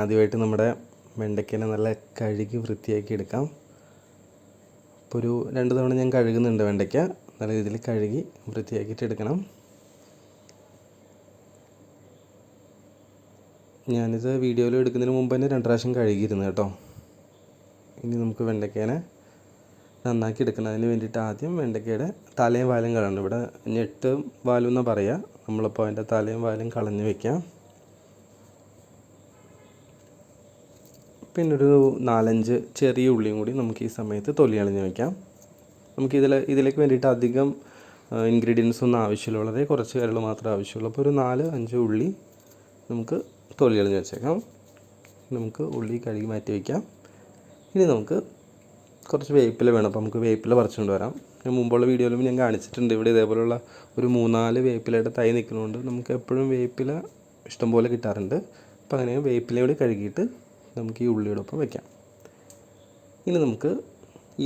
ആദ്യമായിട്ട് നമ്മുടെ വെണ്ടയ്ക്കേനെ നല്ല കഴുകി വൃത്തിയാക്കി എടുക്കാം. ഇപ്പോൾ ഒരു 2 തവണ ഞാൻ കഴുകുന്നുണ്ട്. വെണ്ടയ്ക്ക നല്ല രീതിയിൽ കഴുകി വൃത്തിയാക്കിയിട്ട് എടുക്കണം. ഞാനിത് വീഡിയോയിൽ എടുക്കുന്നതിന് മുമ്പ് തന്നെ 2 പ്രാവശ്യം കഴുകിയിരുന്നു കേട്ടോ. ഇനി നമുക്ക് വെണ്ടയ്ക്കേനെ നന്നാക്കി എടുക്കണം. അതിന് വേണ്ടിയിട്ട് ആദ്യം വെണ്ടയ്ക്കയുടെ തലയും വാലും കളയണം. ഇവിടെ ഞെട്ട് വാലും എന്നാണ് പറയുക. നമ്മളിപ്പോൾ അതിൻ്റെ തലയും വാലും കളഞ്ഞ് വയ്ക്കാം. പിന്നെ ഒരു 4-5 ചെറിയ ഉള്ളിയും കൂടി നമുക്ക് ഈ സമയത്ത് തൊലി കളഞ്ഞ് വയ്ക്കാം. ഇതിലേക്ക് വേണ്ടിയിട്ട് അധികം ഇൻഗ്രീഡിയൻസ് ഒന്നും ആവശ്യമില്ല. വളരെ കുറച്ച് കാര്യങ്ങൾ മാത്രമേ ആവശ്യമുള്ളൂ. അപ്പോൾ ഒരു 4-5 ഉള്ളി നമുക്ക് തൊലി കളഞ്ഞ് വെച്ചേക്കാം. നമുക്ക് ഉള്ളി കഴുകി മാറ്റി വയ്ക്കാം. ഇനി നമുക്ക് കുറച്ച് വേപ്പില വേണം. അപ്പോൾ നമുക്ക് വേപ്പില പറിച്ചുകൊണ്ട് വരാം. ഞാൻ മുമ്പുള്ള വീഡിയോയിലും ഞാൻ കാണിച്ചിട്ടുണ്ട്. ഇവിടെ ഇതേപോലുള്ള ഒരു 3-4 വേപ്പിലയുടെ തൈ നിൽക്കുന്നതുകൊണ്ട് നമുക്ക് എപ്പോഴും വേപ്പില ഇഷ്ടംപോലെ കിട്ടാറുണ്ട്. അപ്പോൾ അങ്ങനെ വേപ്പില കൂടി കഴുകിയിട്ട് നമുക്ക് ഈ ഉള്ളിയോടൊപ്പം വയ്ക്കാം. ഇനി നമുക്ക്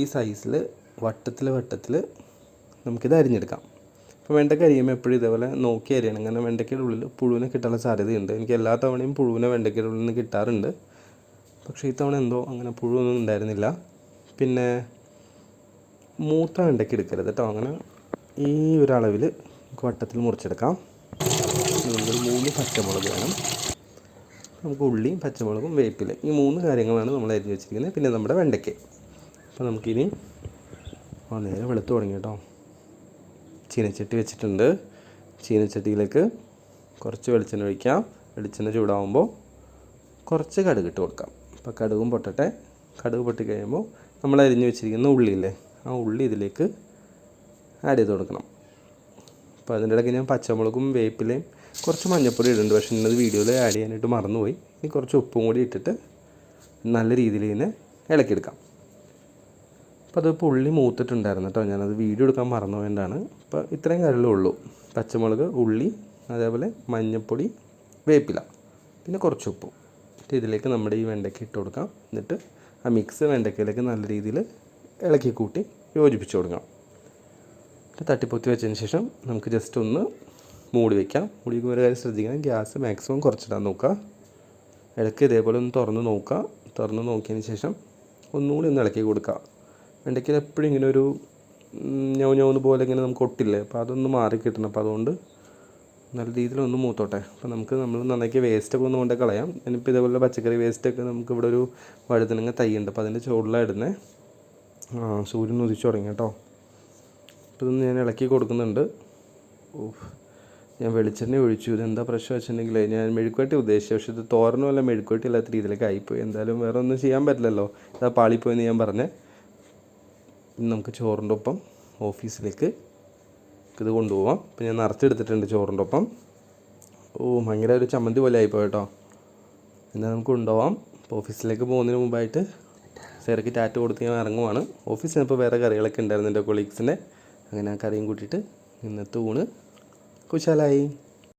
ഈ സൈസിൽ വട്ടത്തിൽ നമുക്കിത് അരിഞ്ഞെടുക്കാം. അപ്പോൾ വെണ്ടയ്ക്ക അരിയുമ്പോൾ എപ്പോഴും ഇതേപോലെ നോക്കി അരിയണം. കാരണം വെണ്ടയ്ക്കയുടെ ഉള്ളിൽ പുഴുവിനെ കിട്ടാനുള്ള സാധ്യതയുണ്ട്. എനിക്ക് എല്ലാ തവണയും പുഴുവിനെ വെണ്ടയ്ക്കയുടെ ഉള്ളിൽ നിന്ന് കിട്ടാറുണ്ട്. പക്ഷേ ഈ തവണ എന്തോ അങ്ങനെ പുഴുവൊന്നും ഉണ്ടായിരുന്നില്ല. പിന്നെ മൂത്ത വെണ്ടയ്ക്ക എടുക്കരുത് കേട്ടോ. അങ്ങനെ ഈ ഒരളവിൽ വട്ടത്തിൽ മുറിച്ചെടുക്കാം. നമുക്ക് 3 പച്ചമുളക് വേണം. നമുക്ക് ഉള്ളിയും പച്ചമുളകും വേപ്പില ഈ 3 കാര്യങ്ങളാണ് നമ്മൾ അരിഞ്ഞ് വെച്ചിരിക്കുന്നത്. പിന്നെ നമ്മുടെ വെണ്ടയ്ക്ക. അപ്പോൾ നമുക്കിനി നേരെ വെളുത്ത് തുടങ്ങി കേട്ടോ. ചീനച്ചട്ടി വെച്ചിട്ടുണ്ട്. ചീനച്ചട്ടിയിലേക്ക് കുറച്ച് വെളിച്ചെണ്ണ ഒഴിക്കാം. വെളിച്ചെണ്ണ ചൂടാകുമ്പോൾ കുറച്ച് കടുക് ഇട്ട് കൊടുക്കാം. അപ്പോൾ കടുകും പൊട്ടട്ടെ. കടുക് പൊട്ടി കഴിയുമ്പോൾ നമ്മൾ അരിഞ്ഞ് വെച്ചിരിക്കുന്ന ഉള്ളിയില്ലേ, ആ ഉള്ളി ഇതിലേക്ക് ആഡ് ചെയ്ത് കൊടുക്കണം. അപ്പോൾ അതിൻ്റെ ഇടയ്ക്ക് ഞാൻ പച്ചമുളകും വേപ്പിലയും കുറച്ച് മഞ്ഞൾപ്പൊടി ഇടുന്നുണ്ട്. പക്ഷേ ഇന്നത് വീഡിയോയിൽ ആഡ് ചെയ്യാനായിട്ട് മറന്നുപോയി. ഇനി കുറച്ച് ഉപ്പും കൂടി ഇട്ടിട്ട് നല്ല രീതിയിൽ ഇതിനെ ഇളക്കിയെടുക്കാം. അപ്പോൾ അതിപ്പോൾ ഉള്ളി മൂത്തിട്ടുണ്ടായിരുന്നു കേട്ടോ. ഞാനത് വീഡിയോ എടുക്കാൻ മറന്നുപോയതാണ്. അപ്പോൾ ഇത്രയും കാര്യങ്ങളേ ഉള്ളൂ. പച്ചമുളക്, ഉള്ളി, അതേപോലെ മഞ്ഞൾപ്പൊടി, വേപ്പില, പിന്നെ കുറച്ച് ഉപ്പും. എന്നിട്ട് ഇതിലേക്ക് നമ്മുടെ ഈ വെണ്ടയ്ക്ക ഇട്ട് കൊടുക്കാം. എന്നിട്ട് ആ മിക്സ് വെണ്ടയ്ക്കയിലേക്ക് നല്ല രീതിയിൽ ഇളക്കി കൂട്ടി യോജിപ്പിച്ച് കൊടുക്കാം. തട്ടിപ്പൊത്തി വെച്ചതിന് ശേഷം നമുക്ക് ജസ്റ്റ് ഒന്ന് മൂടി വയ്ക്കാം. മൂടി വയ്ക്കുമ്പോൾ ഒരു കാര്യം ശ്രദ്ധിക്കണം, ഗ്യാസ് മാക്സിമം കുറച്ചിടാൻ നോക്കുക. ഇടയ്ക്ക് ഇതേപോലെ ഒന്ന് തുറന്ന് നോക്കുക. തുറന്ന് നോക്കിയതിന് ശേഷം ഒന്നുകൂടി ഒന്ന് ഇളക്കി കൊടുക്കുക. വെണ്ടയ്ക്കയിൽ എപ്പോഴും ഇങ്ങനെ ഒരു ഞൗന്ന് പോലെ ഇങ്ങനെ നമുക്ക് ഒട്ടില്ലേ, അപ്പോൾ അതൊന്ന് മാറി കിട്ടണം. അപ്പോൾ അതുകൊണ്ട് നല്ല രീതിയിലൊന്ന് മൂത്തോട്ടെ. അപ്പോൾ നമ്മൾ നന്നാക്കി വേസ്റ്റൊക്കെ ഒന്ന് കൊണ്ട് കളയാം. ഞാനിപ്പോൾ ഇതേപോലെ പച്ചക്കറി വേസ്റ്റൊക്കെ നമുക്കിവിടെ ഒരു വഴുതനങ്ങ തൈയുണ്ട്. അപ്പോൾ അതിൻ്റെ ചുവട്ടിലാണ് ഇടുന്നത്. സൂര്യൻ ഉദിച്ചു തുടങ്ങി കേട്ടോ. അപ്പോൾ ഇതൊന്ന് ഞാൻ ഇളക്കി കൊടുക്കുന്നുണ്ട്. ഞാൻ വെളിച്ചെണ്ണ ഒഴിച്ചു. ഇതെന്താ പ്രശ്നം വെച്ചിട്ടുണ്ടെങ്കിൽ ഞാൻ മെഴുക്കുവരട്ടി ഉദ്ദേശിച്ചു. പക്ഷേ ഇത് തോരനും അല്ല മെഴുക്കുവരട്ടി ഇല്ലാത്ത രീതിയിലേക്ക് ആയിപ്പോയി. എന്തായാലും വേറെ ഒന്നും ചെയ്യാൻ പറ്റില്ലല്ലോ. ഇതാ പാളിപ്പോയെന്ന് ഞാൻ പറഞ്ഞേ. നമുക്ക് ചോറിൻ്റെ ഒപ്പം ഓഫീസിലേക്ക് ഇത് കൊണ്ടുപോകാം. അപ്പോൾ ഞാൻ നിറച്ചെടുത്തിട്ടുണ്ട് ചോറിൻ്റെ ഒപ്പം. ഭയങ്കര ഒരു ചമ്മന്തി പോലെ ആയിപ്പോയി കേട്ടോ. എന്നാൽ നമുക്ക് കൊണ്ടുപോകാം. അപ്പോൾ ഓഫീസിലേക്ക് പോകുന്നതിന് മുമ്പായിട്ട് സേറയ്ക്ക് ടാറ്റ കൊടുത്ത് ഞാൻ ഇറങ്ങുവാണ്. ഓഫീസിൽ ഇപ്പോൾ വേറെ കറികളൊക്കെ ഉണ്ടായിരുന്നു എൻ്റെ കൊളീഗ്സിൻ്റെ. അങ്ങനെ ആ കറിയും കൂട്ടിയിട്ട് ഇന്നത്തെ ഊണ് കുശാലായി.